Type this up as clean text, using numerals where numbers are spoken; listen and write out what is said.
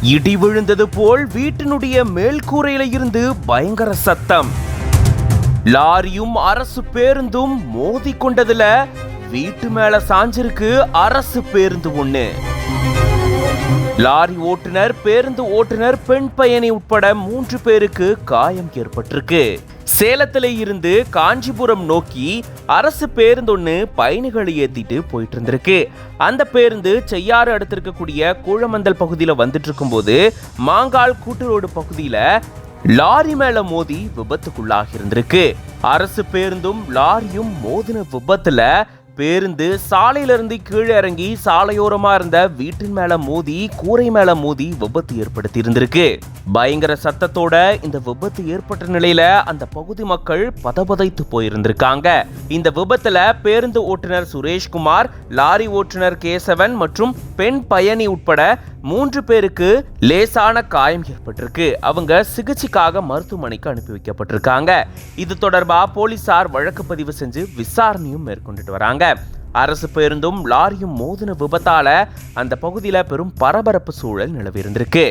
இடி விழுந்தது போல் வீட்டினுடைய மேல்கூரையில இருந்து பயங்கர சத்தம். லாரியும் அரசு பேருந்தும் மோதி கொண்டதுல வீட்டு மேல சாஞ்சிருக்கு அரசு பேருந்து ஒண்ணு. லாரி ஓட்டுநர், பேருந்து ஓட்டுநர், பெண் பயணி உட்பட 3 பேருக்கு காயம் ஏற்பட்டிருக்கு. சேலத்தில இருந்து காஞ்சிபுரம் நோக்கி அரசு பேருந்து ஒண்ணு பயணிகளை ஏத்திட்டு போயிட்டு இருந்திருக்கு. அந்த பேருந்து செய்யாறு அடுத்து இருக்கக்கூடிய கூழமந்தல் பகுதியில வந்துட்டு இருக்கும் போது மாங்கால் கூட்டுரோடு பகுதியில லாரி மேல மோதி விபத்துக்குள்ளாகி இருந்திருக்கு. அரசு பேருந்தும் லாரியும் மோதின விபத்துல பேருந்து சாலையிலிருந்து கீழே இறங்கி சாலையோரமா இருந்த வீட்டின் மேல மோதி கூரை மேல மோதி விபத்து ஏற்படுத்தி இருந்திருக்கு. பயங்கர சத்தத்தோட இந்த விபத்து ஏற்பட்ட நிலையில அந்த பகுதி மக்கள் பதபதைத்து போயிருந்திருக்காங்க. இந்த விபத்துல பேருந்து ஓட்டுநர் சுரேஷ்குமார், லாரி ஓட்டுநர் கேசவன் மற்றும் பெண் பயணி உட்பட 3 பேருக்கு லேசான காயம் ஏற்பட்டிருக்கு. அவங்க சிகிச்சைக்காக மருத்துவமனைக்கு அனுப்பி வைக்கப்பட்டிருக்காங்க. இது தொடர்பா போலீசார் வழக்கு பதிவு செஞ்சு விசாரணையும் மேற்கொண்டுட்டு வராங்க. அரசு பேருந்தும் லாரியும் மோதின விபத்தால அந்த பகுதியில பெரும் பரபரப்பு சூழல் நிலவி இருந்திருக்கு.